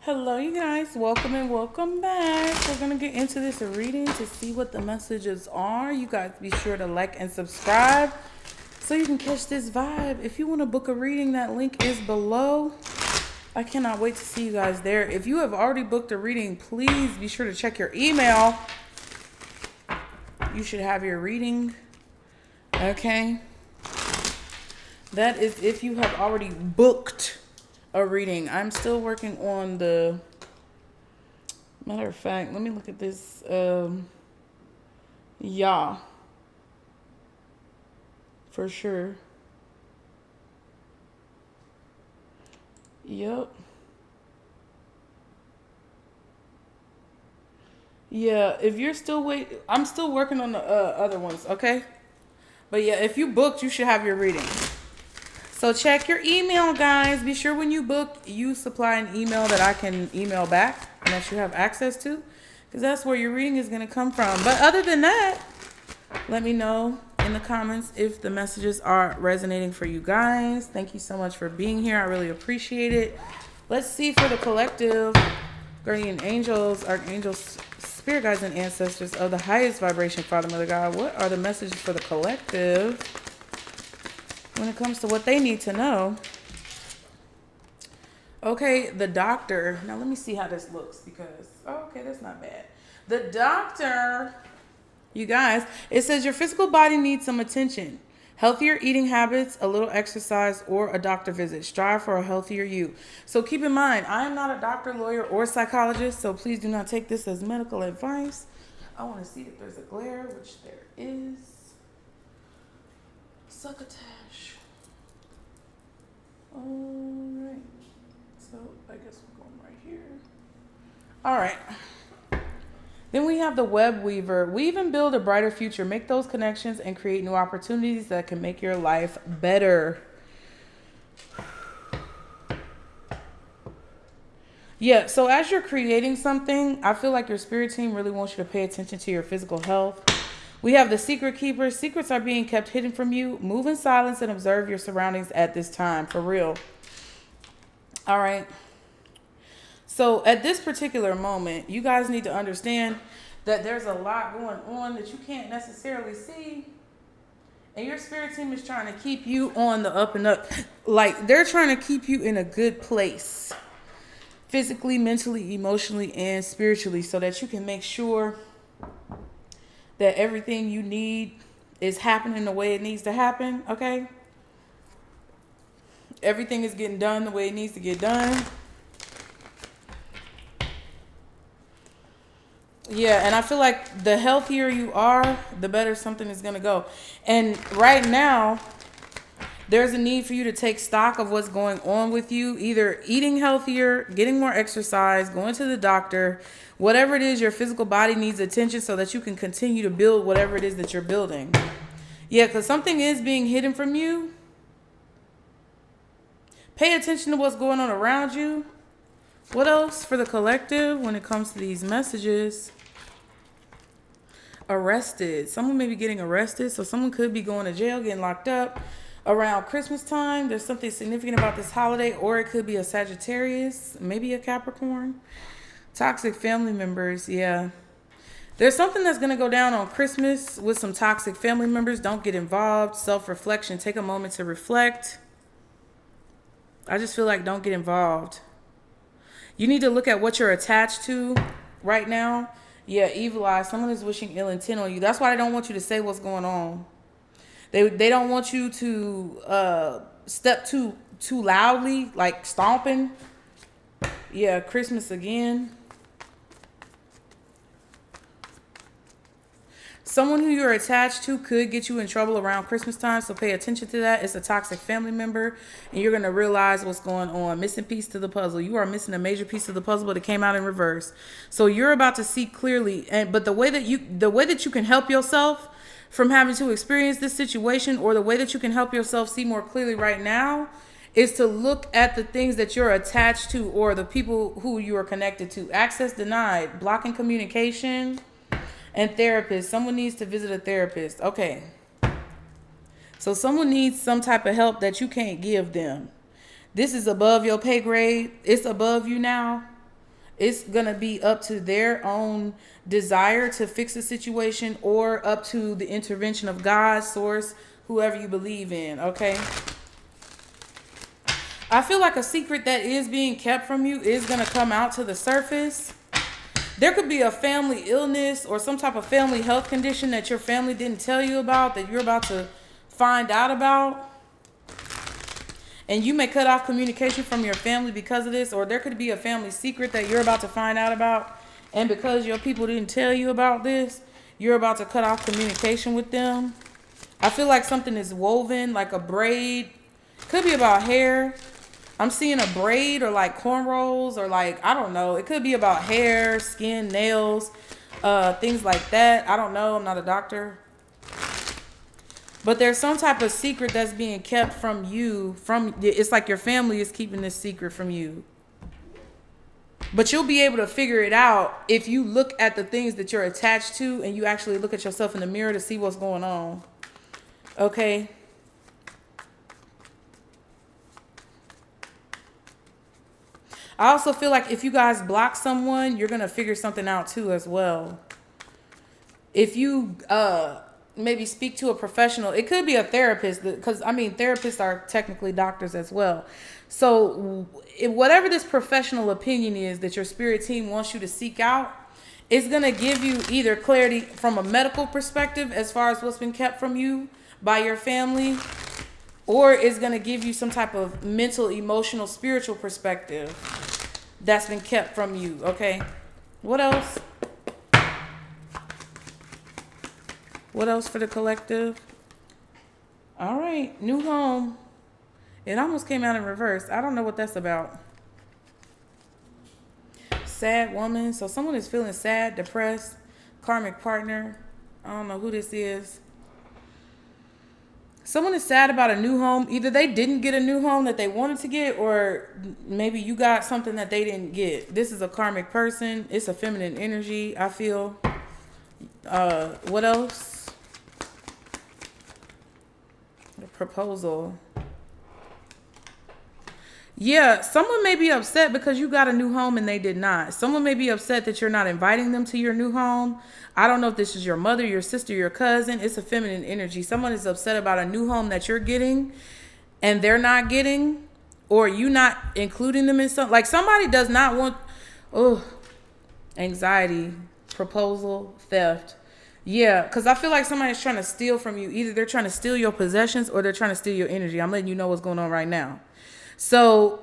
Hello, you guys. Welcome and welcome back. We're going to get into this reading to see what the messages are. You guys be sure to like and subscribe so you can catch this vibe. If you want to book a reading, that link is below. I cannot wait to see you guys there. If you have already booked a reading, please be sure to check your email. You should have your reading. Okay. That is if you have already booked a reading. I'm still working on the, matter of fact, let me look at this. Yeah, for sure. Yep. Yeah, if you're still I'm still working on the other ones, okay? But yeah, if you booked, you should have your reading. So check your email, guys. Be sure when you book, you supply an email that I can email back and that you have access to, because that's where your reading is going to come from. But other than that, let me know in the comments if the messages are resonating for you guys. Thank you so much for being here. I really appreciate it. Let's see for the collective, guardian angels, archangels, spirit guides, and ancestors of the highest vibration, Father, Mother, God. What are the messages for the collective when it comes to what they need to know? Okay, the doctor. Now let me see how this looks because, okay, that's not bad. The doctor, you guys, it says your physical body needs some attention. Healthier eating habits, a little exercise, or a doctor visit. Strive for a healthier you. So keep in mind, I am not a doctor, lawyer, or psychologist, so please do not take this as medical advice. I want to see if there's a glare, which there is. Succotash. All right. So I guess we're going right here. All right. Then we have the web weaver. Weave and build a brighter future. Make those connections and create new opportunities that can make your life better. Yeah, so as you're creating something, I feel like your spirit team really wants you to pay attention to your physical health. We have the secret keeper. Secrets are being kept hidden from you. Move in silence and observe your surroundings at this time. For real. All right. So at this particular moment, you guys need to understand that there's a lot going on that you can't necessarily see. And your spirit team is trying to keep you on the up and up. Like, they're trying to keep you in a good place. Physically, mentally, emotionally, and spiritually, so that you can make sure that everything you need is happening the way it needs to happen, okay? Everything is getting done the way it needs to get done. Yeah, and I feel like the healthier you are, the better something is going to go. And right now, there's a need for you to take stock of what's going on with you, either eating healthier, getting more exercise, going to the doctor, whatever it is, your physical body needs attention so that you can continue to build whatever it is that you're building. Yeah, because something is being hidden from you. Pay attention to what's going on around you. What else for the collective when it comes to these messages? Arrested. Someone may be getting arrested, so someone could be going to jail, getting locked up. Around Christmas time, there's something significant about this holiday, or it could be a Sagittarius, maybe a Capricorn. Toxic family members, yeah. There's something that's going to go down on Christmas with some toxic family members. Don't get involved. Self-reflection. Take a moment to reflect. I just feel like don't get involved. You need to look at what you're attached to right now. Yeah, evil eye. Someone is wishing ill intent on you. That's why they don't want you to say what's going on. They don't want you to step too loudly, like stomping. Yeah, Christmas again. Someone who you're attached to could get you in trouble around Christmas time, so pay attention to that. It's a toxic family member, and you're going to realize what's going on. Missing piece to the puzzle. You are missing a major piece of the puzzle, but it came out in reverse. So you're about to see clearly, but the way that you can help yourself from having to experience this situation, or the way that you can help yourself see more clearly right now, is to look at the things that you're attached to or the people who you are connected to. Access denied, blocking communication, and therapist. Someone needs to visit a therapist. Okay. So someone needs some type of help that you can't give them. This is above your pay grade. It's above you now. It's going to be up to their own desire to fix the situation or up to the intervention of God, source, whoever you believe in, okay? I feel like a secret that is being kept from you is going to come out to the surface. There could be a family illness or some type of family health condition that your family didn't tell you about that you're about to find out about. And you may cut off communication from your family because of this, or there could be a family secret that you're about to find out about. And because your people didn't tell you about this, you're about to cut off communication with them. I feel like something is woven, like a braid. Could be about hair. I'm seeing a braid or like cornrows or like, I don't know. It could be about hair, skin, nails, things like that. I don't know. I'm not a doctor. But there's some type of secret that's being kept from you. It's like your family is keeping this secret from you. But you'll be able to figure it out if you look at the things that you're attached to and you actually look at yourself in the mirror to see what's going on. Okay? I also feel like if you guys block someone, you're going to figure something out too as well. If you maybe speak to a professional, it could be a therapist, because I mean therapists are technically doctors as well. So whatever this professional opinion is that your spirit team wants you to seek out, it's going to give you either clarity from a medical perspective as far as what's been kept from you by your family, or it's going to give you some type of mental, emotional, spiritual perspective that's been kept from you. Okay, what else? What else for the collective? All right, new home. It almost came out in reverse. I don't know what that's about. Sad woman. So someone is feeling sad, depressed, karmic partner. I don't know who this is. Someone is sad about a new home. Either they didn't get a new home that they wanted to get, or maybe you got something that they didn't get. This is a karmic person. It's a feminine energy, I feel. What else? The proposal. Yeah, someone may be upset because you got a new home and they did not. Someone may be upset that you're not inviting them to your new home. I don't know if this is your mother, your sister, your cousin. It's a feminine energy. Someone is upset about a new home that you're getting and they're not getting, or you not including them in something. Like somebody does not want, anxiety, proposal, theft. Yeah, because I feel like somebody's trying to steal from you. Either they're trying to steal your possessions or they're trying to steal your energy. I'm letting you know what's going on right now. So,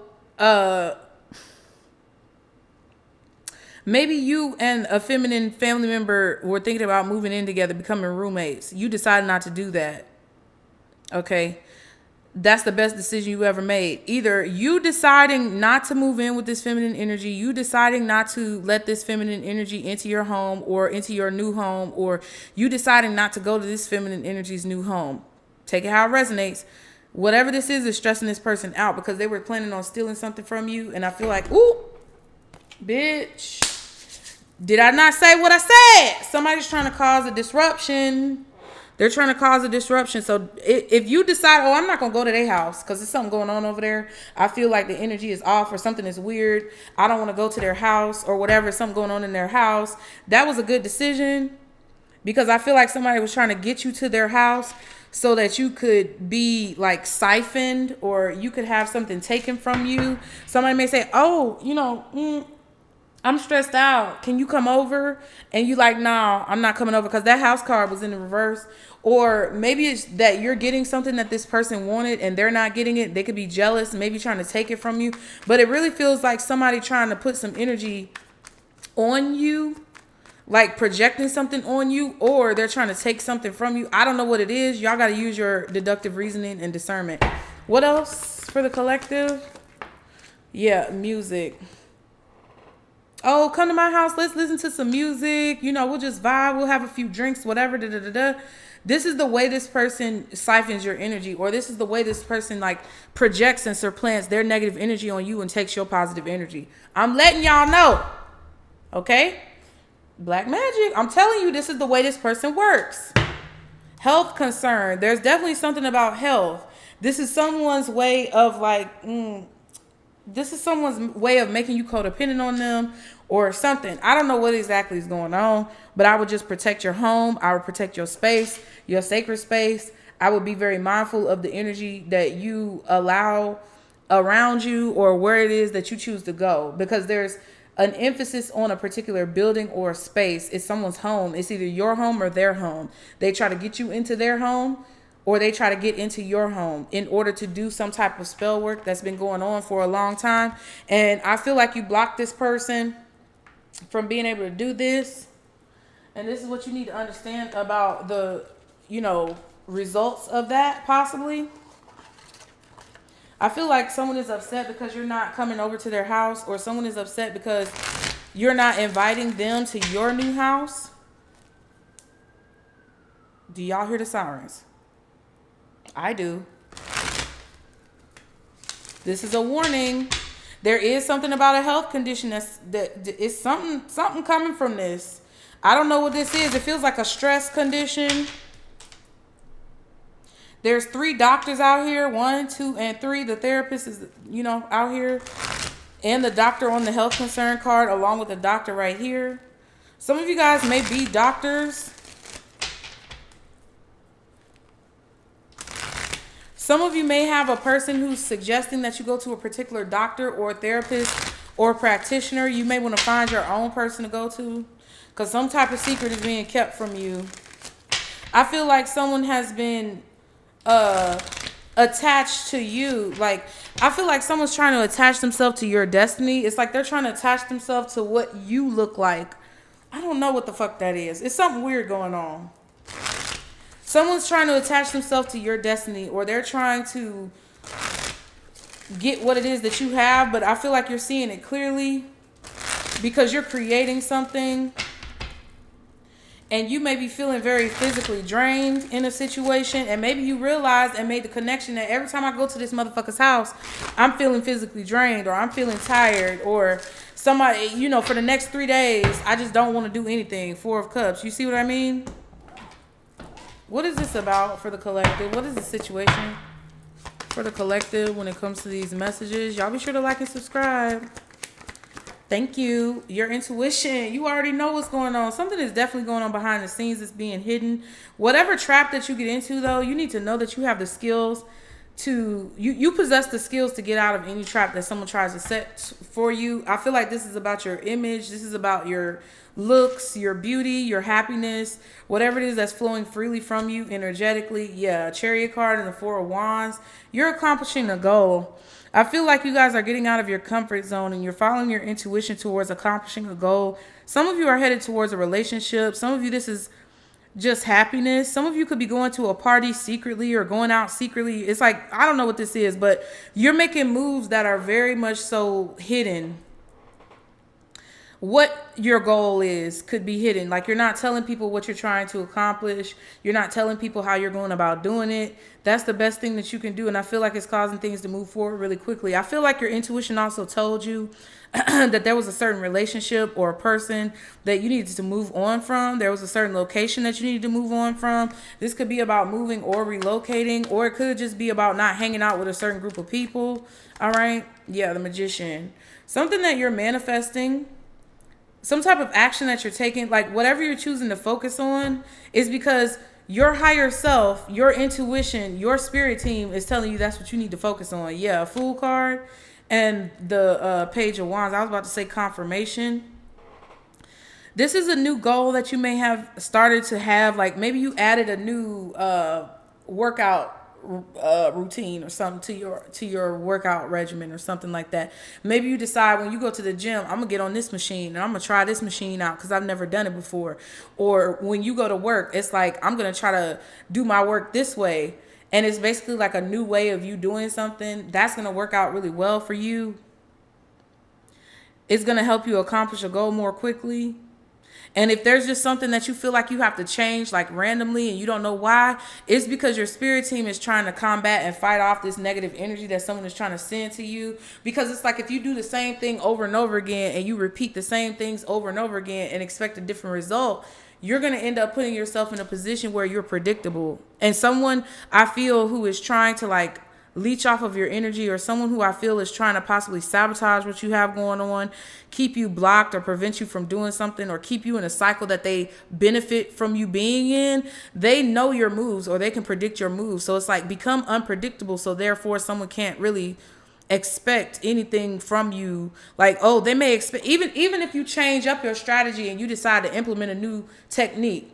maybe you and a feminine family member were thinking about moving in together, becoming roommates. You decided not to do that. Okay. That's the best decision you ever made. Either you deciding not to move in with this feminine energy, you deciding not to let this feminine energy into your home or into your new home, or you deciding not to go to this feminine energy's new home. Take it how it resonates. Whatever this is stressing this person out because they were planning on stealing something from you. And I feel like, ooh, bitch, did I not say what I said? Somebody's trying to cause a disruption. They're trying to cause a disruption. So if you decide, I'm not going to go to their house because there's something going on over there. I feel like the energy is off or something is weird. I don't want to go to their house or whatever, something going on in their house. That was a good decision because I feel like somebody was trying to get you to their house so that you could be like siphoned or you could have something taken from you. Somebody may say, I'm stressed out. Can you come over? And you like, nah, I'm not coming over because that house card was in the reverse. Or maybe it's that you're getting something that this person wanted and they're not getting it. They could be jealous, maybe trying to take it from you. But it really feels like somebody trying to put some energy on you, like projecting something on you, or they're trying to take something from you. I don't know what it is. Y'all got to use your deductive reasoning and discernment. What else for the collective? Yeah, music. Oh, come to my house. Let's listen to some music. We'll just vibe. We'll have a few drinks, whatever. This is the way this person siphons your energy, or this is the way this person like projects and supplants their negative energy on you and takes your positive energy. I'm letting y'all know. Okay? Black magic. I'm telling you, this is the way this person works. Health concern. There's definitely something about health. This is someone's way of like, this is someone's way of making you codependent on them or something. I don't know what exactly is going on, but I would just protect your home. I would protect your space, your sacred space. I would be very mindful of the energy that you allow around you or where it is that you choose to go, because there's an emphasis on a particular building or space. It's someone's home. It's either your home or their home. They try to get you into their home, or they try to get into your home in order to do some type of spell work that's been going on for a long time. And I feel like you blocked this person from being able to do this. And this is what you need to understand about the, results of that, possibly. I feel like someone is upset because you're not coming over to their house, or someone is upset because you're not inviting them to your new house. Do y'all hear the sirens? I do. This is a warning. There is something about a health condition that is something coming from this. I don't know what this is. It feels like a stress condition. There's 3 doctors out here, 1, 2, and 3. The therapist is, out here, and the doctor on the health concern card, along with the doctor right here. Some of you guys may be doctors. Some of you may have a person who's suggesting that you go to a particular doctor or therapist or practitioner. You may want to find your own person to go to, because some type of secret is being kept from you. I feel like someone has been attached to you. Like, I feel like someone's trying to attach themselves to your destiny. It's like they're trying to attach themselves to what you look like. I don't know what the fuck that is. It's something weird going on. Someone's trying to attach themselves to your destiny, or they're trying to get what it is that you have, but I feel like you're seeing it clearly because you're creating something, and you may be feeling very physically drained in a situation, and maybe you realized and made the connection that every time I go to this motherfucker's house, I'm feeling physically drained, or I'm feeling tired, or somebody, for the next 3 days, I just don't want to do anything. 4 of Cups. You see what I mean? What is this about for the collective? What is the situation for the collective when it comes to these messages? Y'all be sure to like and subscribe. Thank you. Your intuition. You already know what's going on. Something is definitely going on behind the scenes that's being hidden. Whatever trap that you get into, though, you need to know that you have the skills to... You possess the skills to get out of any trap that someone tries to set for you. I feel like this is about your image. This is about your looks, your beauty, your happiness, whatever it is that's flowing freely from you energetically. Yeah, Chariot card and the 4 of Wands. You're accomplishing a goal. I feel like you guys are getting out of your comfort zone and you're following your intuition towards accomplishing a goal. Some of you are headed towards a relationship. Some of you, this is just happiness. Some of you could be going to a party secretly or going out secretly. It's like, I don't know what this is, but you're making moves that are very much so hidden. What your goal is could be hidden. Like, you're not telling people what you're trying to accomplish. You're not telling people how you're going about doing it. That's the best thing that you can do. And I feel like it's causing things to move forward really quickly. I feel like your intuition also told you that there was a certain relationship or a person that you needed to move on from. There was a certain location that you needed to move on from. This could be about moving or relocating, or it could just be about not hanging out with a certain group of people. All right. Yeah. The Magician. Something that you're manifesting. Some type of action that you're taking, like whatever you're choosing to focus on, is because your higher self, your intuition, your spirit team is telling you that's what you need to focus on. Yeah, a Fool card and the Page of Wands. I was about to say confirmation. This is a new goal that you may have started to have. Like, maybe you added a new workout routine or something to your workout regimen or something like that. Maybe you decide when you go to the gym, I'm gonna get on this machine and I'm gonna try this machine out because I've never done it before. Or when you go to work, it's like, I'm gonna try to do my work this way, and it's basically like a new way of you doing something that's gonna work out really well for you. It's gonna help you accomplish a goal more quickly. And if there's just something that you feel like you have to change, like randomly, and you don't know why, it's because your spirit team is trying to combat and fight off this negative energy that someone is trying to send to you. Because it's like, if you do the same thing over and over again, and you repeat the same things over and over again and expect a different result, you're going to end up putting yourself in a position where you're predictable. And someone, I feel, who is trying to like leech off of your energy, or someone who I feel is trying to possibly sabotage what you have going on, keep you blocked or prevent you from doing something, or keep you in a cycle that they benefit from you being in, they know your moves, or they can predict your moves. So it's like, become unpredictable, so therefore someone can't really expect anything from you. Like, oh, they may expect, even if you change up your strategy and you decide to implement a new technique,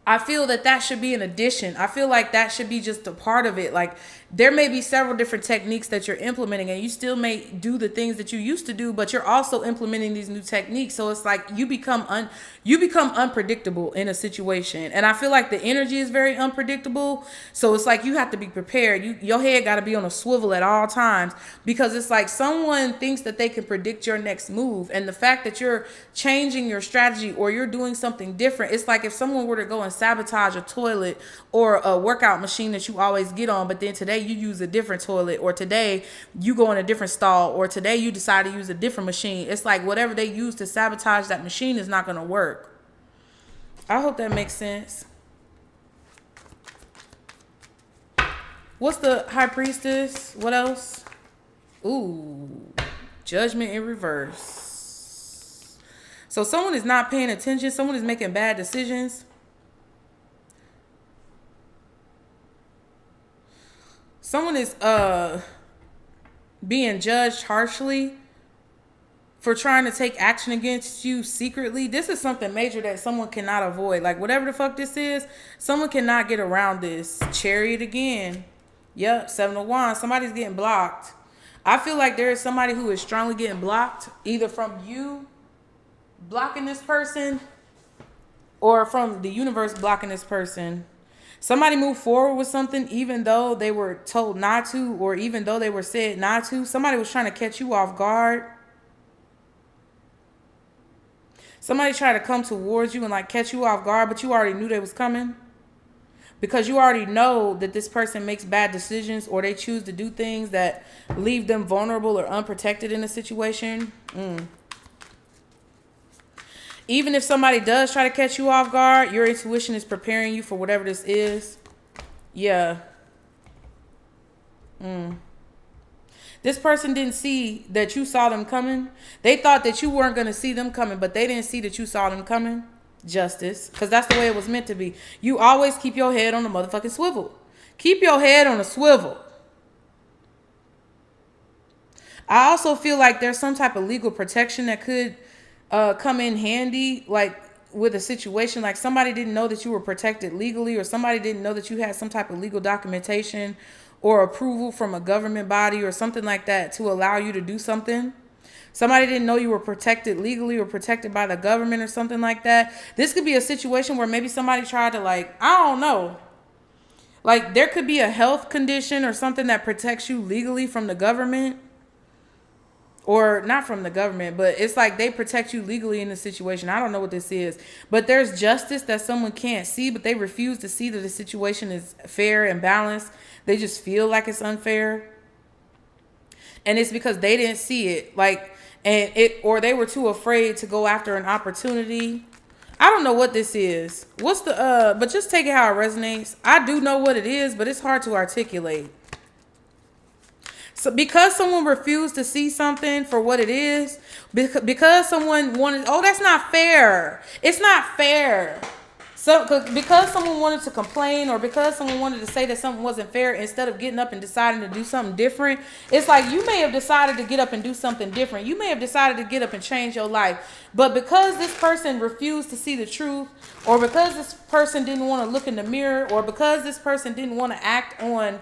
I feel that should be an addition. I feel like that should be just a part of it. Like, there may be several different techniques that you're implementing, and you still may do the things that you used to do, but you're also implementing these new techniques. So it's like you become unpredictable in a situation. And I feel like the energy is very unpredictable. So it's like you have to be prepared. Your head got to be on a swivel at all times, because it's like someone thinks that they can predict your next move. And the fact that you're changing your strategy or you're doing something different, it's like if someone were to go and sabotage a toilet or a workout machine that you always get on, but then today you use a different toilet, or today you go in a different stall, or today you decide to use a different machine. It's like whatever they use to sabotage that machine is not going to work. I hope that makes sense. What's the High Priestess? What else? Ooh, Judgment in reverse. So someone is not paying attention. Someone is making bad decisions. Someone is being judged harshly for trying to take action against you secretly. This is something major that someone cannot avoid. Like, whatever the fuck this is, someone cannot get around this. Chariot again. Yep, 7 of Wands. Somebody's getting blocked. I feel like there is somebody who is strongly getting blocked, either from you blocking this person or from the universe blocking this person. Somebody moved forward with something even though they were told not to, or even though they were said not to. Somebody was trying to catch you off guard. Somebody tried to come towards you and like catch you off guard, but you already knew they was coming. Because you already know that this person makes bad decisions, or they choose to do things that leave them vulnerable or unprotected in a situation. Even if somebody does try to catch you off guard, your intuition is preparing you for whatever this is. Yeah. This person didn't see that you saw them coming. They thought that you weren't going to see them coming, but they didn't see that you saw them coming. Justice. Because that's the way it was meant to be. You always keep your head on the motherfucking swivel. Keep your head on a swivel. I also feel like there's some type of legal protection that could come in handy, like with a situation, like somebody didn't know that you were protected legally, or somebody didn't know that you had some type of legal documentation or approval from a government body or something like that to allow you to do something. Somebody didn't know you were protected legally or protected by the government or something like that. This could be a situation where maybe somebody tried to, like, I don't know, like there could be a health condition or something that protects you legally from the government. Or not from the government, but it's like they protect you legally in the situation. I don't know what this is. But there's justice that someone can't see, but they refuse to see that the situation is fair and balanced. They just feel like it's unfair. And it's because they didn't see it. Or they were too afraid to go after an opportunity. I don't know what this is. But just take it how it resonates. I do know what it is, but it's hard to articulate. So because someone refused to see something for what it is, because someone wanted, oh, that's not fair. It's not fair. So because someone wanted to complain, or because someone wanted to say that something wasn't fair, instead of getting up and deciding to do something different, it's like you may have decided to get up and do something different. You may have decided to get up and change your life. But because this person refused to see the truth, or because this person didn't want to look in the mirror, or because this person didn't want to act on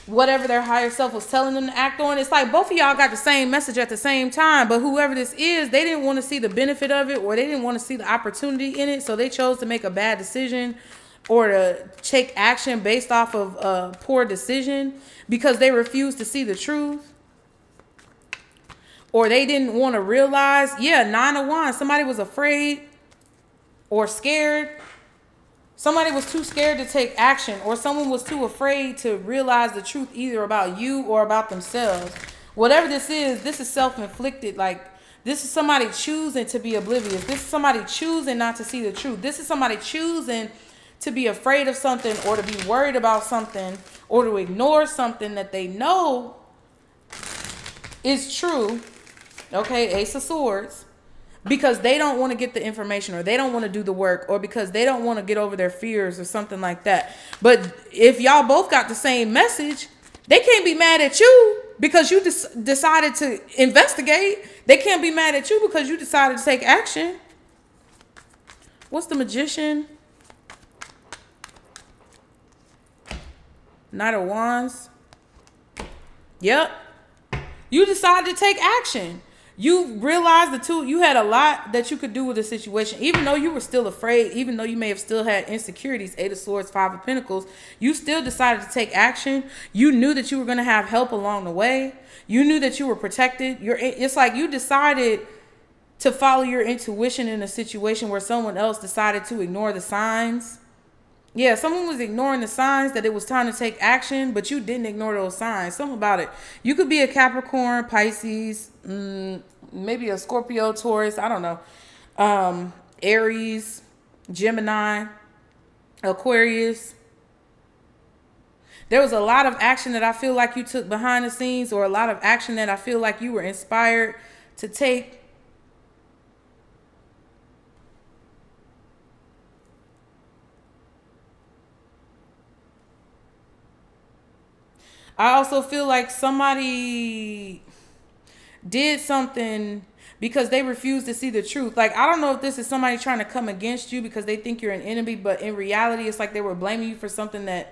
whatever their higher self was telling them to act on, it's like both of y'all got the same message at the same time, but whoever this is, they didn't want to see the benefit of it, or they didn't want to see the opportunity in it, so they chose to make a bad decision or to take action based off of a poor decision because they refused to see the truth, or they didn't want to realize. 9 of Wands, somebody was afraid or scared. Somebody was too scared to take action, or someone was too afraid to realize the truth either about you or about themselves. Whatever this is self-inflicted. Like, this is somebody choosing to be oblivious. This is somebody choosing not to see the truth. This is somebody choosing to be afraid of something or to be worried about something or to ignore something that they know is true. Okay, Ace of Swords. Because they don't want to get the information or they don't want to do the work or because they don't want to get over their fears or something like that. But if y'all both got the same message, they can't be mad at you because you decided to investigate. They can't be mad at you because you decided to take action. What's the Magician? Knight of Wands. Yep. You decided to take action. You realized you had a lot that you could do with the situation. Even though you were still afraid, even though you may have still had insecurities, 8 of Swords, 5 of Pentacles, you still decided to take action. You knew that you were going to have help along the way. You knew that you were protected. It's like you decided to follow your intuition in a situation where someone else decided to ignore the signs. Yeah, someone was ignoring the signs that it was time to take action, but you didn't ignore those signs. Something about it. You could be a Capricorn, Pisces, maybe a Scorpio, Taurus, I don't know. Aries, Gemini, Aquarius. There was a lot of action that I feel like you took behind the scenes, or a lot of action that I feel like you were inspired to take. I also feel like somebody did something because they refuse to see the truth. Like, I don't know if this is somebody trying to come against you because they think you're an enemy, but in reality, it's like they were blaming you for something that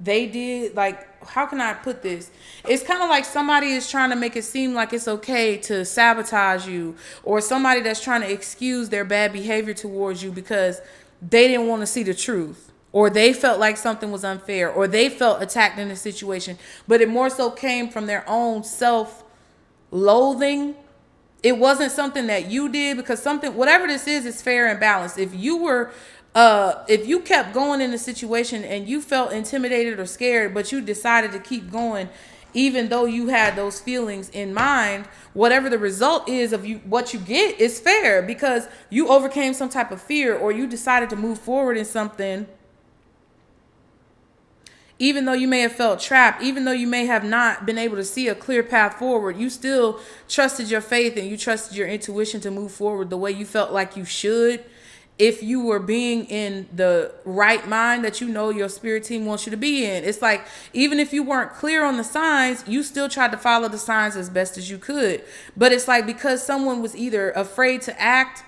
they did. Like, how can I put this? It's kind of like somebody is trying to make it seem like it's okay to sabotage you, or somebody that's trying to excuse their bad behavior towards you because they didn't want to see the truth. Or they felt like something was unfair, or they felt attacked in a situation, but it more so came from their own self-loathing. It wasn't something that you did, because whatever this is fair and balanced. If you kept going in a situation and you felt intimidated or scared, but you decided to keep going, even though you had those feelings in mind, whatever the result is of what you get is fair, because you overcame some type of fear, or you decided to move forward in something. Even though you may have felt trapped, even though you may have not been able to see a clear path forward, you still trusted your faith and you trusted your intuition to move forward the way you felt like you should. If you were being in the right mind that you know your spirit team wants you to be in. It's like, even if you weren't clear on the signs, you still tried to follow the signs as best as you could. But it's like, because someone was either afraid to act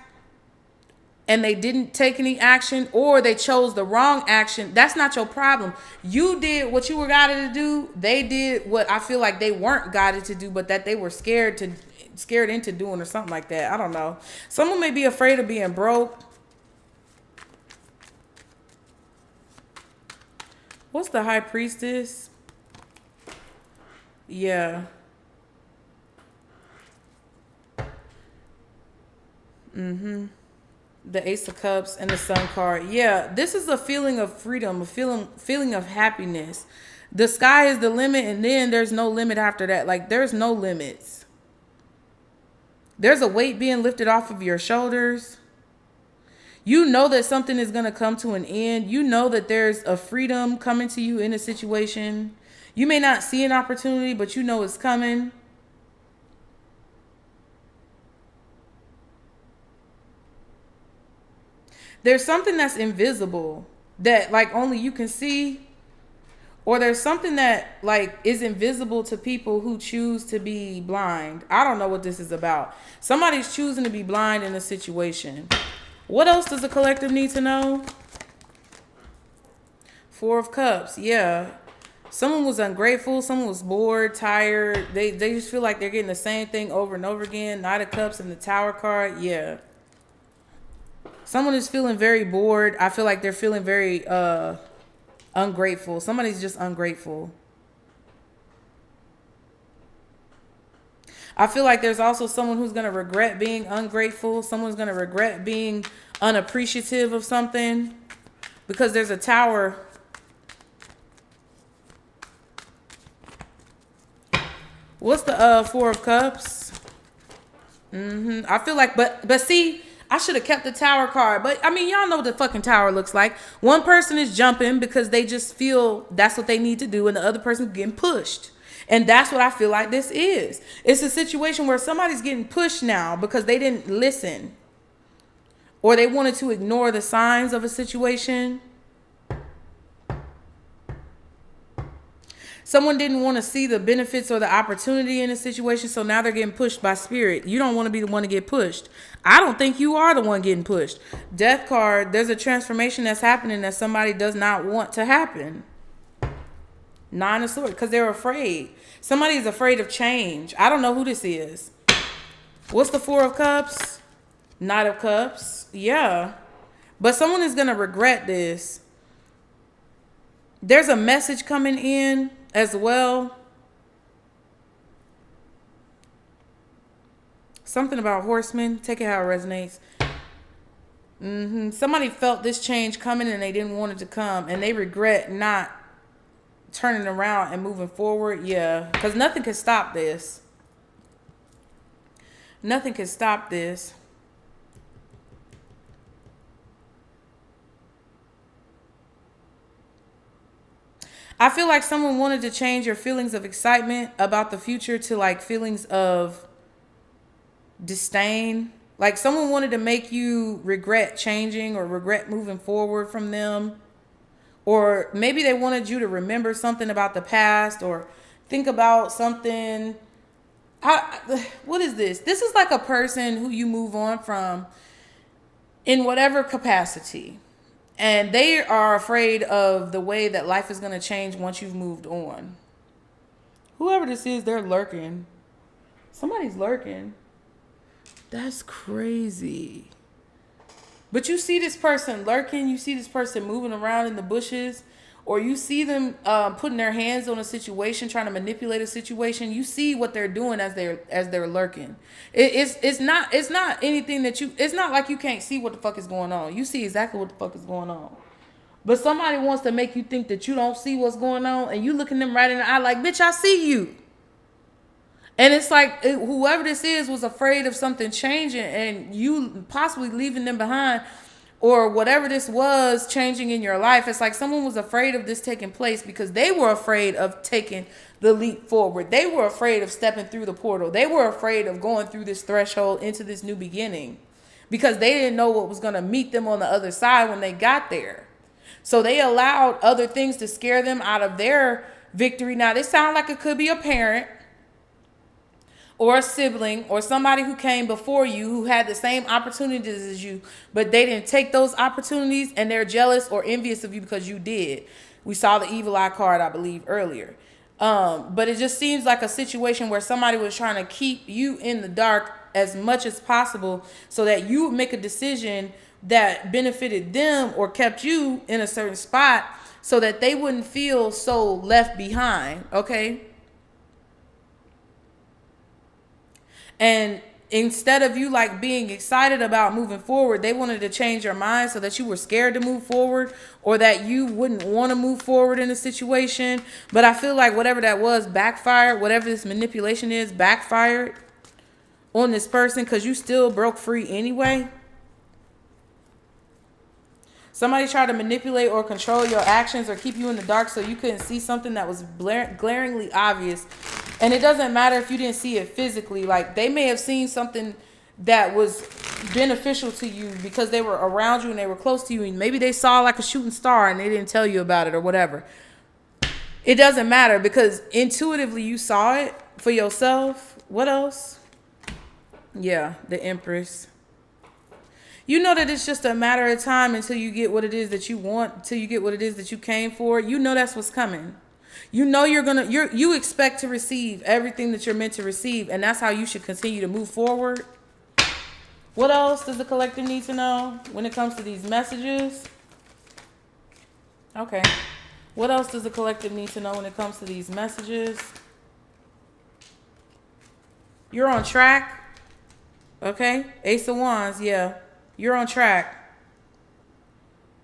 and they didn't take any action, or they chose the wrong action, that's not your problem. You did what you were guided to do. They did what I feel like they weren't guided to do, but that they were scared into doing, or something like that. I don't know. Someone may be afraid of being broke. What's the High Priestess? Yeah. The Ace of Cups and the Sun card. Yeah, this is a feeling of freedom, a feeling of happiness. The sky is the limit, and then there's no limit after that. Like, there's no limits. There's a weight being lifted off of your shoulders. You know that something is going to come to an end. You know that there's a freedom coming to you in a situation. You may not see an opportunity, but you know it's coming. There's something that's invisible that like only you can see, or there's something that like is invisible to people who choose to be blind. I don't know what this is about. Somebody's choosing to be blind in a situation. What else does the collective need to know? 4 of Cups. Yeah. Someone was ungrateful. Someone was bored, tired. They just feel like they're getting the same thing over and over again. Knight of Cups and the Tower card. Yeah. Someone is feeling very bored. I feel like they're feeling very ungrateful. Somebody's just ungrateful. I feel like there's also someone who's going to regret being ungrateful. Someone's going to regret being unappreciative of something, because there's a Tower. What's the 4 of Cups? I feel like, but see, I should have kept the tower card. But I mean, y'all know what the fucking tower looks like. One person is jumping because they just feel that's what they need to do, and the other person's getting pushed. And that's what I feel like this is. It's a situation where somebody's getting pushed now because they didn't listen, or they wanted to ignore the signs of a situation. Someone didn't want to see the benefits or the opportunity in a situation, so now they're getting pushed by spirit. You don't want to be the one to get pushed. I don't think you are the one getting pushed. Death card, there's a transformation that's happening that somebody does not want to happen. Nine of Swords, because they're afraid. Somebody is afraid of change. I don't know who this is. What's the Four of Cups? Knight of Cups. Yeah. But someone is going to regret this. There's a message coming in as well. Something about horsemen. Take it how it resonates. Somebody felt this change coming and they didn't want it to come. And they regret not turning around and moving forward. Yeah. Because nothing can stop this. Nothing can stop this. I feel like someone wanted to change your feelings of excitement about the future to like feelings of disdain. Like someone wanted to make you regret changing or regret moving forward from them. Or maybe they wanted you to remember something about the past or think about something. What is this? This is like a person who you move on from in whatever capacity. And they are afraid of the way that life is going to change once you've moved on. Whoever this is, they're lurking. Somebody's lurking. That's crazy. But you see this person lurking. You see this person moving around in the bushes. Or you see them putting their hands on a situation, trying to manipulate a situation. You see what they're doing as they're lurking. It's not anything that you. It's not like you can't see what the fuck is going on. You see exactly what the fuck is going on. But somebody wants to make you think that you don't see what's going on, and you looking them right in the eye like, bitch, I see you. And it's like whoever this is was afraid of something changing, and you possibly leaving them behind. Or whatever this was changing in your life. It's like someone was afraid of this taking place because they were afraid of taking the leap forward. They were afraid of stepping through the portal. They were afraid of going through this threshold into this new beginning because they didn't know what was going to meet them on the other side when they got there. So they allowed other things to scare them out of their victory. Now, this sounds like it could be a parent or a sibling, or somebody who came before you who had the same opportunities as you, but they didn't take those opportunities and they're jealous or envious of you because you did. We saw the evil eye card, I believe, earlier. But it just seems like a situation where somebody was trying to keep you in the dark as much as possible so that you would make a decision that benefited them or kept you in a certain spot so that they wouldn't feel so left behind, okay? And instead of you like being excited about moving forward, they wanted to change your mind so that you were scared to move forward or that you wouldn't want to move forward in a situation. But I feel like whatever that was backfired, whatever this manipulation is backfired on this person because you still broke free anyway. Somebody tried to manipulate or control your actions or keep you in the dark so you couldn't see something that was glaringly obvious. And it doesn't matter if you didn't see it physically. Like, they may have seen something that was beneficial to you because they were around you and they were close to you. And maybe they saw like a shooting star and they didn't tell you about it or whatever. It doesn't matter because intuitively you saw it for yourself. What else? Yeah, the Empress. You know that it's just a matter of time until you get what it is that you want, until you get what it is that you came for. You know that's what's coming. You know you expect to receive everything that you're meant to receive, and that's how you should continue to move forward. What else does the collective need to know when it comes to these messages? Okay. What else does the collective need to know when it comes to these messages? You're on track. Okay? Ace of Wands, yeah. You're on track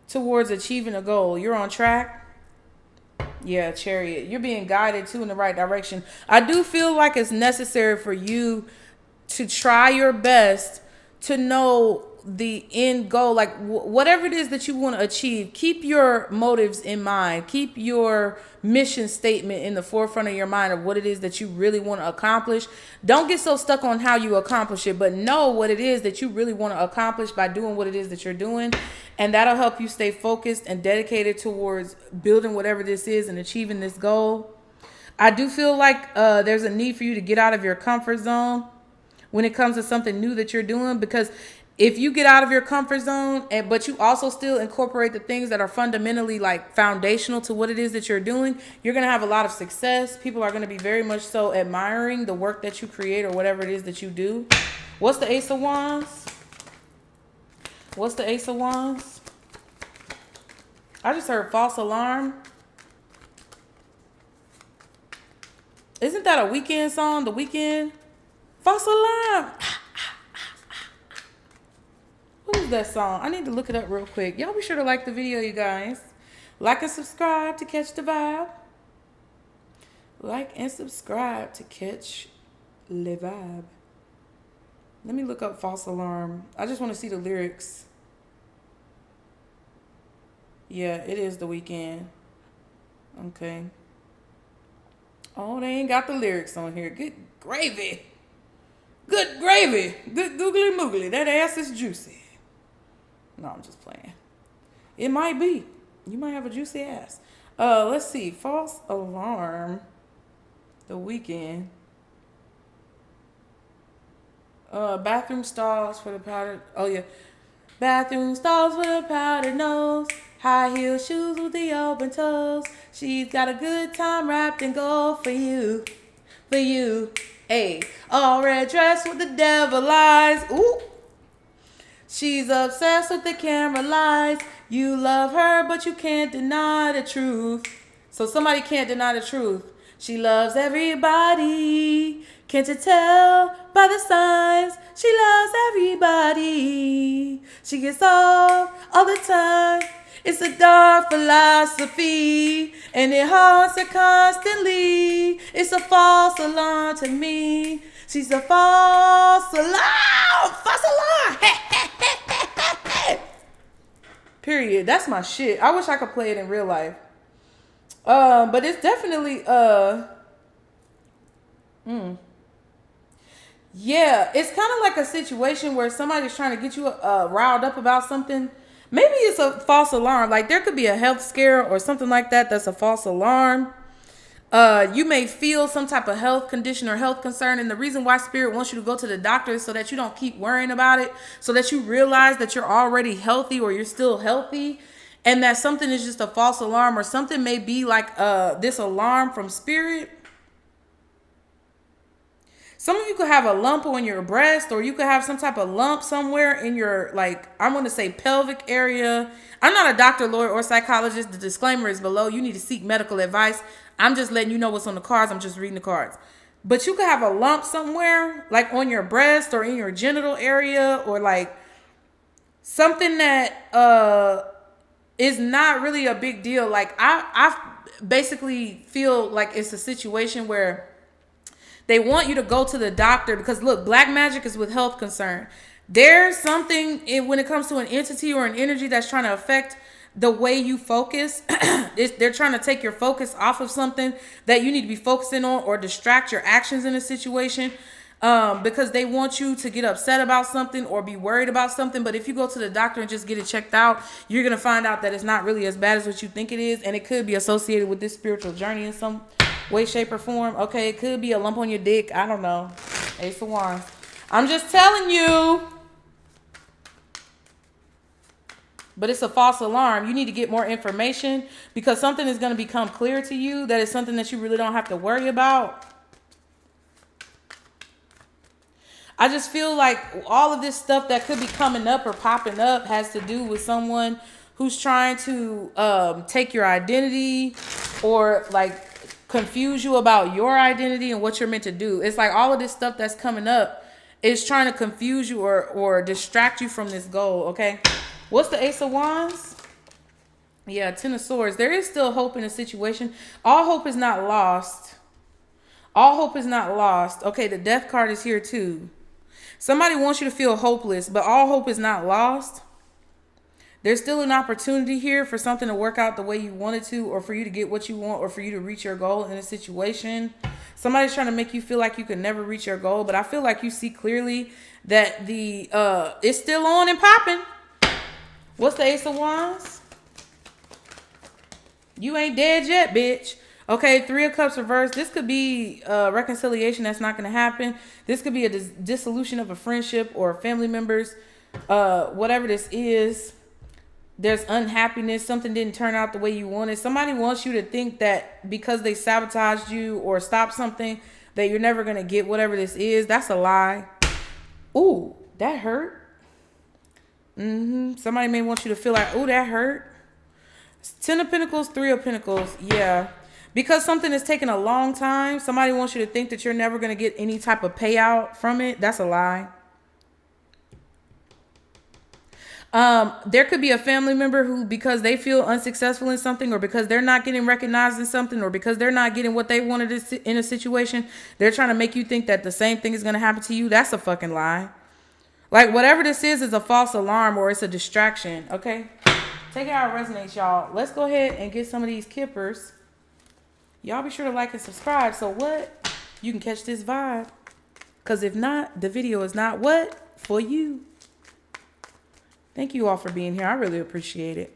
towards achieving a goal. You're on track. Yeah, Chariot. You're being guided too in the right direction. I do feel like it's necessary for you to try your best to know the end goal, like whatever it is that you want to achieve, keep your motives in mind. Keep your mission statement in the forefront of your mind of what it is that you really want to accomplish. Don't get so stuck on how you accomplish it, but know what it is that you really want to accomplish by doing what it is that you're doing. And that'll help you stay focused and dedicated towards building whatever this is and achieving this goal. I do feel like there's a need for you to get out of your comfort zone when it comes to something new that you're doing, because if you get out of your comfort zone but you also still incorporate the things that are fundamentally like foundational to what it is that you're doing, you're going to have a lot of success. People are going to be very much so admiring the work that you create or whatever it is that you do. What's the Ace of Wands? What's the Ace of Wands? I just heard false alarm. Isn't that a Weekend song? The Weekend? False alarm. What is that song? I need to look it up real quick. Y'all be sure to like the video, you guys. Like and subscribe to catch the vibe. Like and subscribe to catch the vibe. Let me look up false alarm. I just want to see the lyrics. Yeah, it is The Weeknd. Okay. Oh, they ain't got the lyrics on here. Good gravy. Good gravy. Good googly moogly. That ass is juicy. No, I'm just playing. It might be. You might have a juicy ass. Let's see. False alarm. The Weeknd. Bathroom stalls for the powder. Oh, yeah. Bathroom stalls for the powder nose. High heel shoes with the open toes. She's got a good time wrapped in gold for you. For you. Hey, all red dress with the devil eyes. Ooh. She's obsessed with the camera lights. You love her, but you can't deny the truth. So somebody can't deny the truth. She loves everybody. Can't you tell by the signs? She loves everybody. She gets off all the time. It's a dark philosophy, and it haunts her constantly. It's a false alarm to me. She's a false alarm. False alarm. Period. That's my shit. I wish I could play it in real life. But it's definitely yeah, it's kind of like a situation where somebody's trying to get you riled up about something. Maybe it's a false alarm. Like there could be a health scare or something like that. That's a false alarm. You may feel some type of health condition or health concern. And the reason why Spirit wants you to go to the doctor is so that you don't keep worrying about it. So that you realize that you're already healthy or you're still healthy. And that something is just a false alarm, or something may be like this alarm from Spirit. Some of you could have a lump on your breast, or you could have some type of lump somewhere in your, like, I'm going to say pelvic area. I'm not a doctor, lawyer, or psychologist. The disclaimer is below. You need to seek medical advice. I'm just letting you know what's on the cards. I'm just reading the cards. But you could have a lump somewhere, like on your breast or in your genital area, or like something that is not really a big deal. Like I basically feel like it's a situation where they want you to go to the doctor because, look, black magic is with health concern. There's something when it comes to an entity or an energy that's trying to affect the way you focus. They're trying to take your focus off of something that you need to be focusing on, or distract your actions in a situation because they want you to get upset about something or be worried about something. But if you go to the doctor and just get it checked out, you're going to find out that it's not really as bad as what you think it is. And it could be associated with this spiritual journey in some way, shape, or form. Okay, it could be a lump on your dick. I don't know. Ace of Wands. I'm just telling you. But it's a false alarm. You need to get more information because something is going to become clear to you that is something that you really don't have to worry about. I just feel like all of this stuff that could be coming up or popping up has to do with someone who's trying to take your identity or like confuse you about your identity and what you're meant to do. It's like all of this stuff that's coming up is trying to confuse you or distract you from this goal, okay? What's the Ace of Wands? Yeah, Ten of Swords. There is still hope in a situation. All hope is not lost. All hope is not lost. Okay, the Death card is here too. Somebody wants you to feel hopeless, but all hope is not lost. There's still an opportunity here for something to work out the way you want it to, or for you to get what you want, or for you to reach your goal in a situation. Somebody's trying to make you feel like you can never reach your goal, but I feel like you see clearly that it's still on and popping. What's the Ace of Wands? You ain't dead yet, bitch. Okay, Three of Cups reversed. This could be reconciliation that's not going to happen. This could be a dissolution of a friendship or family members. Whatever this is, there's unhappiness. Something didn't turn out the way you wanted. Somebody wants you to think that because they sabotaged you or stopped something, that you're never going to get whatever this is. That's a lie. Ooh, that hurt. Somebody may want you to feel like, ooh, that hurt. 10 of Pentacles, 3 of Pentacles. Yeah. Because something is taking a long time, somebody wants you to think that you're never going to get any type of payout from it. That's a lie. There could be a family member who, because they feel unsuccessful in something, or because they're not getting recognized in something, or because they're not getting what they wanted in a situation, they're trying to make you think that the same thing is going to happen to you. That's a fucking lie. Like, whatever this is a false alarm, or it's a distraction. Okay. Take it how it resonates, y'all. Let's go ahead and get some of these kippers. Y'all be sure to like and subscribe. So what? You can catch this vibe. Because if not, the video is not what? For you. Thank you all for being here. I really appreciate it.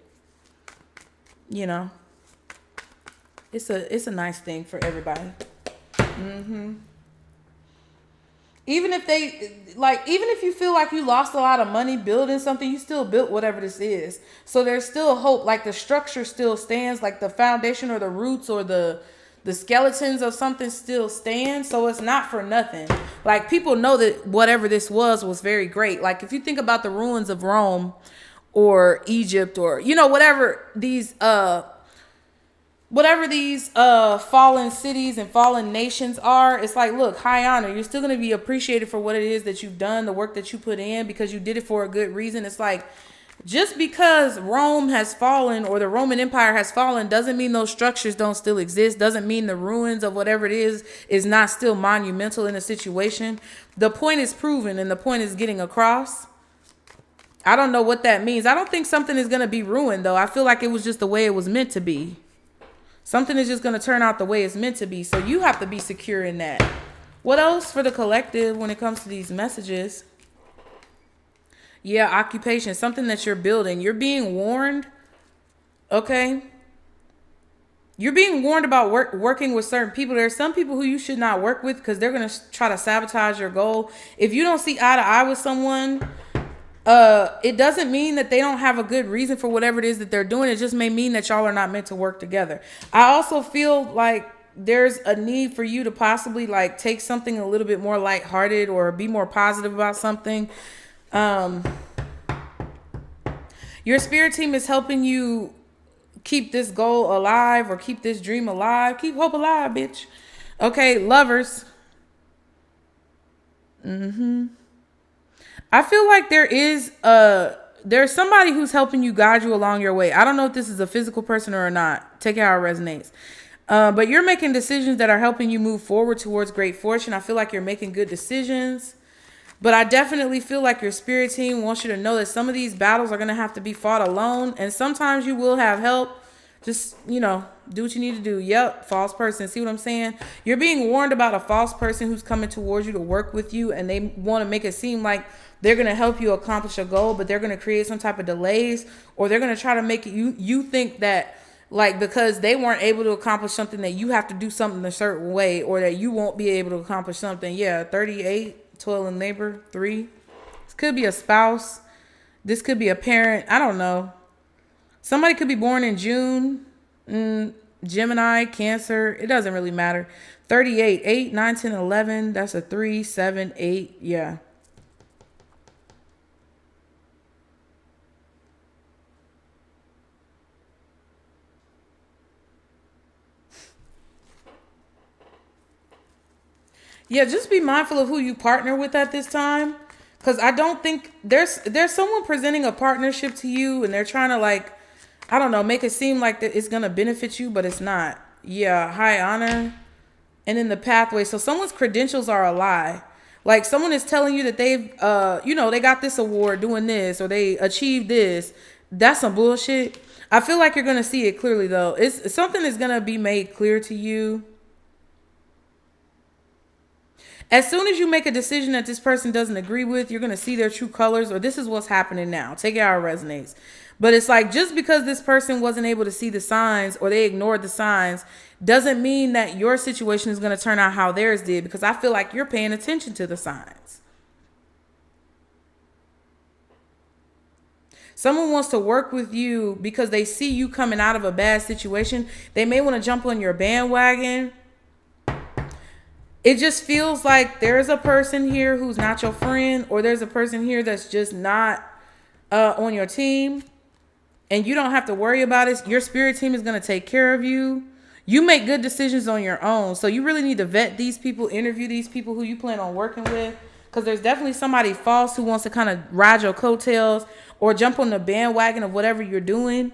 You know, it's a nice thing for everybody. Even if you feel like you lost a lot of money building something, you still built whatever this is. So there's still hope. Like, the structure still stands, like the foundation or the roots or the skeletons of something still stand. So it's not for nothing. Like, people know that whatever this was very great. Like, if you think about the ruins of Rome or Egypt, or, you know, whatever these fallen cities and fallen nations are, it's like, look, high honor. You're still going to be appreciated for what it is that you've done, the work that you put in, because you did it for a good reason. It's like, just because Rome has fallen or the Roman Empire has fallen doesn't mean those structures don't still exist. Doesn't mean the ruins of whatever it is not still monumental in a situation. The point is proven, and the point is getting across. I don't know what that means. I don't think something is going to be ruined, though. I feel like it was just the way it was meant to be. Something is just going to turn out the way it's meant to be. So you have to be secure in that. What else for the collective when it comes to these messages? Yeah, occupation, something that you're building. You're being warned. Okay. You're being warned about working with certain people. There are some people who you should not work with because they're going to try to sabotage your goal. If you don't see eye to eye with someone, it doesn't mean that they don't have a good reason for whatever it is that they're doing. It just may mean that y'all are not meant to work together. I also feel like there's a need for you to possibly like take something a little bit more lighthearted or be more positive about something. Your spirit team is helping you keep this goal alive or keep this dream alive. Keep hope alive, bitch. Okay, lovers. I feel like there's somebody who's helping you, guide you along your way. I don't know if this is a physical person or not. Take it how it resonates. But you're making decisions that are helping you move forward towards great fortune. I feel like you're making good decisions. But I definitely feel like your spirit team wants you to know that some of these battles are going to have to be fought alone. And sometimes you will have help. Just, you know, do what you need to do. Yep, false person. See what I'm saying? You're being warned about a false person who's coming towards you to work with you. And they want to make it seem like they're going to help you accomplish a goal, but they're going to create some type of delays. Or they're going to try to make you think that, like, because they weren't able to accomplish something, that you have to do something a certain way, or that you won't be able to accomplish something. Yeah, 38. Toil and labor, 3. This could be a spouse. This could be a parent. I don't know. Somebody could be born in June. Gemini, Cancer. It doesn't really matter. 38, 8, 9, 10, 11. That's a 3, 7, 8. Yeah. Yeah, just be mindful of who you partner with at this time. Because I don't think there's someone presenting a partnership to you and they're trying to, like, I don't know, make it seem like that it's going to benefit you, but it's not. Yeah, high honor. And then the pathway. So someone's credentials are a lie. Like someone is telling you that they've, they got this award doing this or they achieved this. That's some bullshit. I feel like you're going to see it clearly though. It's something that's going to be made clear to you. As soon as you make a decision that this person doesn't agree with, you're going to see their true colors, or this is what's happening now. Take it how it resonates. But it's like, just because this person wasn't able to see the signs or they ignored the signs doesn't mean that your situation is going to turn out how theirs did, because I feel like you're paying attention to the signs. Someone wants to work with you because they see you coming out of a bad situation. They may want to jump on your bandwagon. It just feels like there's a person here who's not your friend, or there's a person here that's just not on your team, and you don't have to worry about it. Your spirit team is going to take care of you. You make good decisions on your own. So you really need to vet these people, interview these people who you plan on working with, because there's definitely somebody false who wants to kind of ride your coattails or jump on the bandwagon of whatever you're doing.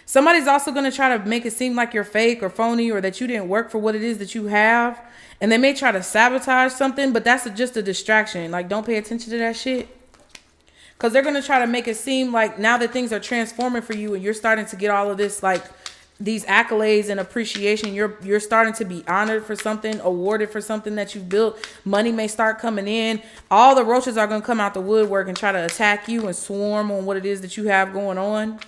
Somebody's also going to try to make it seem like you're fake or phony, or that you didn't work for what it is that you have. And they may try to sabotage something, but that's just a distraction. Like, don't pay attention to that shit. Because they're going to try to make it seem like now that things are transforming for you and you're starting to get all of this, like these accolades and appreciation, you're starting to be honored for something, awarded for something that you've built. Money may start coming in. All the roaches are going to come out the woodwork and try to attack you and swarm on what it is that you have going on.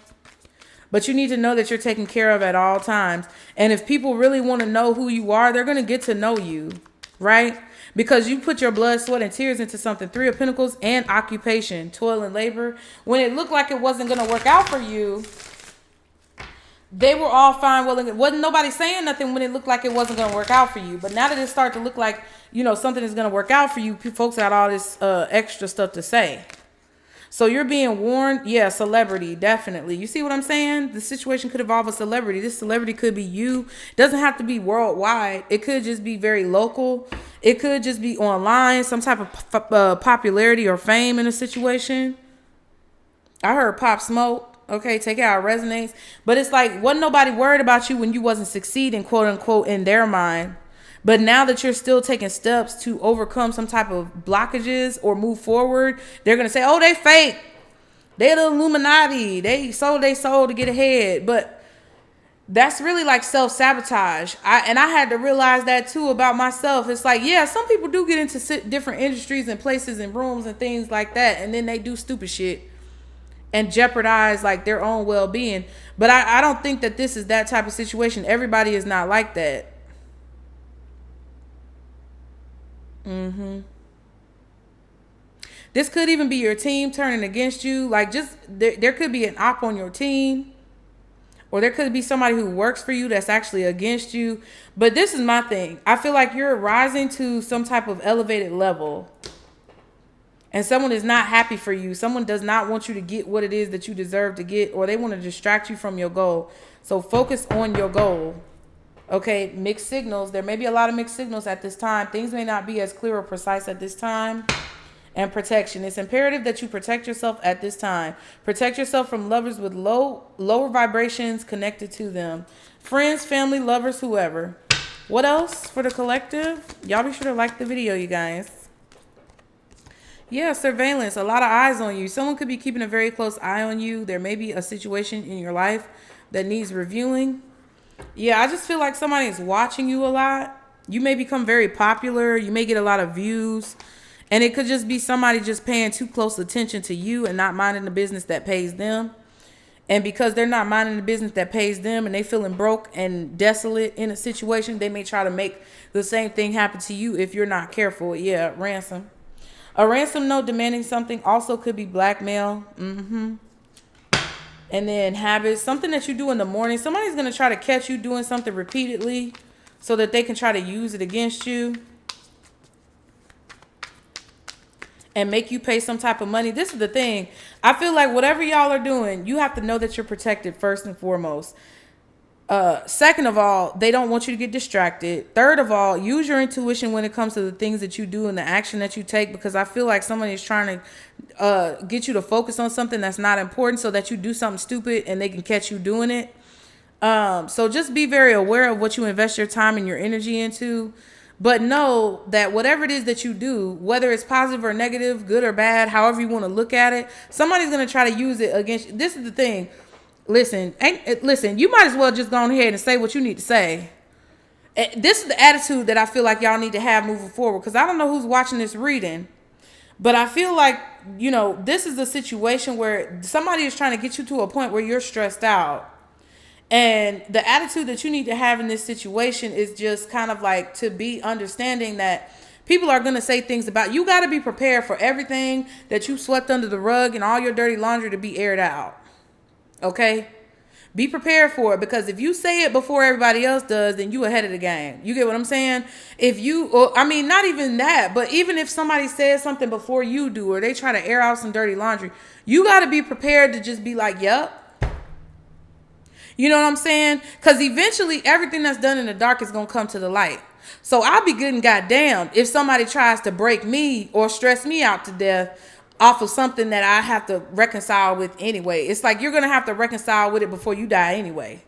But you need to know that you're taken care of at all times. And if people really want to know who you are, they're going to get to know you, right? Because you put your blood, sweat, and tears into something. 3 of Pentacles and occupation, toil and labor. When it looked like it wasn't going to work out for you, they were all fine. Well, wasn't nobody saying nothing when it looked like it wasn't going to work out for you. But now that it started to look like, something is going to work out for you, folks got all this extra stuff to say. So you're being warned. Yeah, celebrity, definitely. You see what I'm saying? The situation could involve a celebrity. This celebrity could be you. It doesn't have to be worldwide. It could just be very local. It could just be online, some type of popularity or fame in a situation. I heard Pop Smoke. Okay, take it how it resonates. But it's like, wasn't nobody worried about you when you wasn't succeeding, quote unquote, in their mind. But now that you're still taking steps to overcome some type of blockages or move forward, they're going to say, oh, they fake. They're the Illuminati. They sold their soul to get ahead. But that's really like self-sabotage. I had to realize that too about myself. It's like, yeah, some people do get into different industries and places and rooms and things like that. And then they do stupid shit and jeopardize like their own well-being. But I don't think that this is that type of situation. Everybody is not like that. This could even be your team turning against you. Like, just there could be an op on your team, or there could be somebody who works for you that's actually against you. But this is my thing. I feel like you're rising to some type of elevated level, and someone is not happy for you. Someone does not want you to get what it is that you deserve to get, or they want to distract you from your goal. So focus on your goal. Okay, mixed signals. There may be a lot of mixed signals at this time. Things may not be as clear or precise at this time. And protection. It's imperative that you protect yourself at this time. Protect yourself from lovers with lower vibrations connected to them. Friends, family, lovers, whoever. What else for the collective? Y'all be sure to like the video, you guys. Yeah, surveillance. A lot of eyes on you. Someone could be keeping a very close eye on you. There may be a situation in your life that needs reviewing. Yeah, I just feel like somebody is watching you a lot. You may become very popular. You may get a lot of views. And it could just be somebody just paying too close attention to you and not minding the business that pays them. And because they're not minding the business that pays them and they feeling broke and desolate in a situation, they may try to make the same thing happen to you if you're not careful. Yeah, ransom. A ransom note demanding something also could be blackmail. And then habits, something that you do in the morning. Somebody's going to try to catch you doing something repeatedly so that they can try to use it against you and make you pay some type of money. This is the thing. I feel like whatever y'all are doing, you have to know that you're protected first and foremost. Second of all, they don't want you to get distracted. Third of all, use your intuition when it comes to the things that you do and the action that you take, because I feel like somebody is trying to get you to focus on something that's not important so that you do something stupid and they can catch you doing it. So just be very aware of what you invest your time and your energy into. But know that whatever it is that you do, whether it's positive or negative, good or bad, however you want to look at it, somebody's going to try to use it against you. This is the thing. Listen, you might as well just go ahead and say what you need to say. This is the attitude that I feel like y'all need to have moving forward. Because I don't know who's watching this reading. But I feel like, this is a situation where somebody is trying to get you to a point where you're stressed out. And the attitude that you need to have in this situation is just kind of like to be understanding that people are going to say things about you. Got to be prepared for everything that you swept under the rug and all your dirty laundry to be aired out. Okay? Be prepared for it, because if you say it before everybody else does, then you ahead of the game. You get what I'm saying? Not even that, but even if somebody says something before you do, or they try to air out some dirty laundry, you got to be prepared to just be like, yep. You know what I'm saying? Because eventually everything that's done in the dark is going to come to the light. So I'll be good and goddamn if somebody tries to break me or stress me out to death off of something that I have to reconcile with anyway. It's like you're going to have to reconcile with it before you die anyway.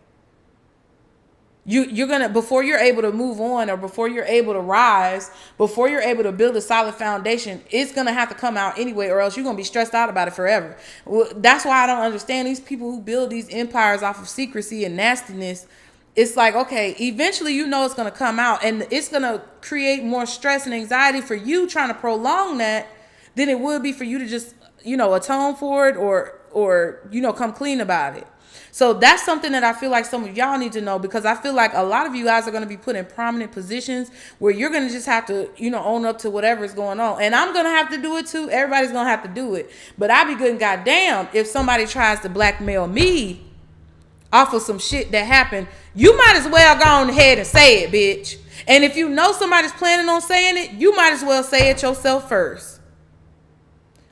You're going to, before you're able to move on, or before you're able to rise, before you're able to build a solid foundation, it's going to have to come out anyway, or else you're going to be stressed out about it forever. Well, that's why I don't understand these people who build these empires off of secrecy and nastiness. It's like, okay, eventually it's going to come out, and it's going to create more stress and anxiety for you trying to prolong that than it would be for you to just, atone for it or come clean about it. So that's something that I feel like some of y'all need to know, because I feel like a lot of you guys are going to be put in prominent positions where you're going to just have to, own up to whatever is going on. And I'm going to have to do it too. Everybody's going to have to do it. But I'd be good and goddamn if somebody tries to blackmail me off of some shit that happened. You might as well go on ahead and say it, bitch. And if you know somebody's planning on saying it, you might as well say it yourself first.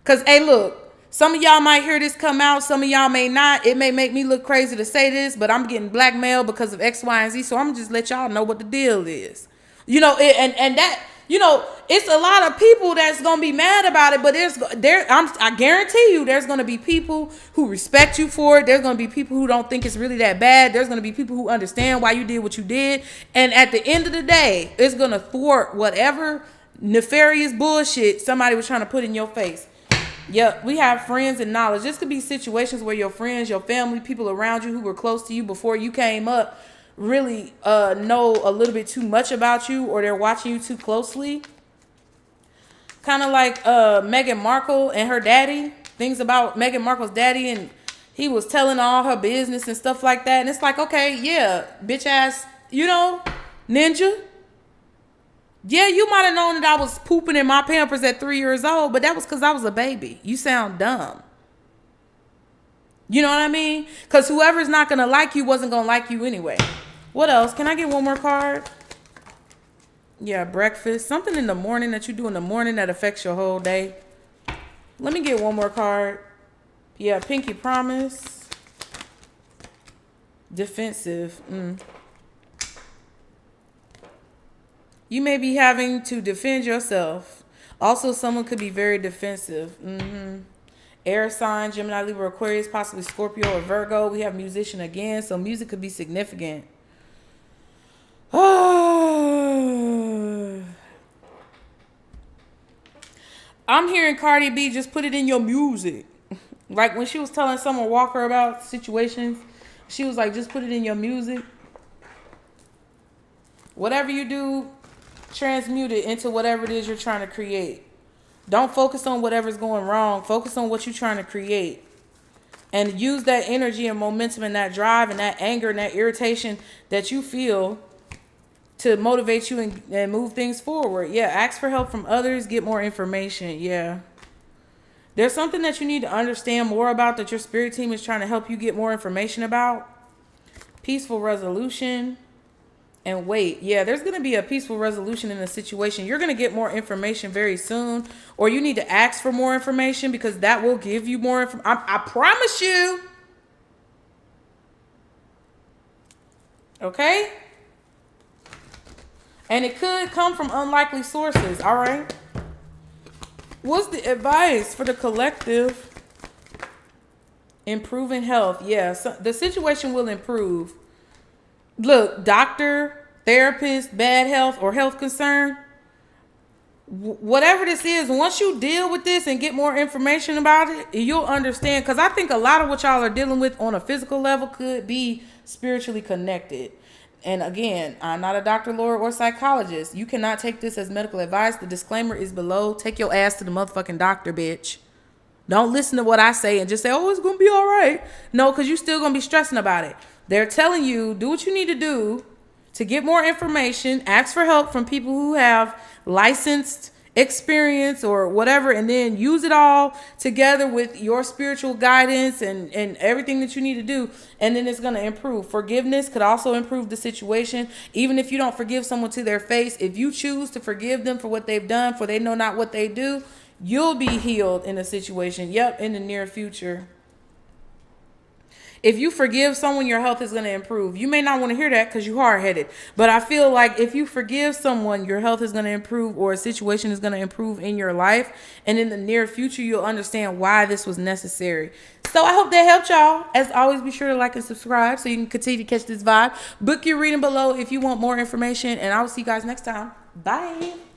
Because, hey, look. Some of y'all might hear this come out. Some of y'all may not. It may make me look crazy to say this, but I'm getting blackmailed because of X, Y, and Z. So I'm going to just let y'all know what the deal is. It's a lot of people that's going to be mad about it, but I guarantee you there's going to be people who respect you for it. There's going to be people who don't think it's really that bad. There's going to be people who understand why you did what you did. And at the end of the day, it's going to thwart whatever nefarious bullshit somebody was trying to put in your face. Yep, we have friends and knowledge. This could be situations where your friends, your family, people around you who were close to you before you came up really know a little bit too much about you, or they're watching you too closely. Kind of like Meghan Markle and her daddy. Things about Meghan Markle's daddy, and he was telling all her business and stuff like that. And it's like, okay, yeah, bitch ass, ninja. Yeah, you might have known that I was pooping in my Pampers at 3 years old, but that was because I was a baby. You sound dumb. You know what I mean? Because whoever's not going to like you wasn't going to like you anyway. What else? Can I get one more card? Yeah, breakfast. Something in the morning that you do in the morning that affects your whole day. Let me get one more card. Yeah, pinky promise. Defensive. You may be having to defend yourself. Also, someone could be very defensive. Air sign, Gemini, Libra, Aquarius, possibly Scorpio or Virgo. We have musician again, so music could be significant. I'm hearing Cardi B, just put it in your music. Like when she was telling Summer Walker about situations, she was like, just put it in your music. Whatever you do, transmute it into whatever it is you're trying to create. Don't focus on whatever's going wrong. Focus on what you're trying to create. And use that energy and momentum and that drive and that anger and that irritation that you feel to motivate you and move things forward. Yeah, ask for help from others. Get more information. Yeah. There's something that you need to understand more about that your spirit team is trying to help you get more information about. Peaceful resolution. And wait, yeah, there's going to be a peaceful resolution in the situation. You're going to get more information very soon, or you need to ask for more information because that will give you more information. I promise you. Okay? And it could come from unlikely sources, all right? What's the advice for the collective? Improving health. Yeah, so the situation will improve. Look, doctor, therapist, bad health, or health concern, whatever this is, once you deal with this and get more information about it, you'll understand. Because I think a lot of what y'all are dealing with on a physical level could be spiritually connected. And again, I'm not a doctor, lawyer, or psychologist. You cannot take this as medical advice. The disclaimer is below. Take your ass to the motherfucking doctor, bitch. Don't listen to what I say and just say, oh, it's going to be all right. No, because you're still going to be stressing about it. They're telling you, do what you need to do to get more information. Ask for help from people who have licensed experience or whatever, and then use it all together with your spiritual guidance and everything that you need to do, and then it's going to improve. Forgiveness could also improve the situation. Even if you don't forgive someone to their face, if you choose to forgive them for what they've done, for they know not what they do, you'll be healed in a situation. Yep, in the near future. If you forgive someone, your health is going to improve. You may not want to hear that because you're hard-headed. But I feel like if you forgive someone, your health is going to improve, or a situation is going to improve in your life. And in the near future, you'll understand why this was necessary. So I hope that helped y'all. As always, be sure to like and subscribe so you can continue to catch this vibe. Book your reading below if you want more information. And I will see you guys next time. Bye.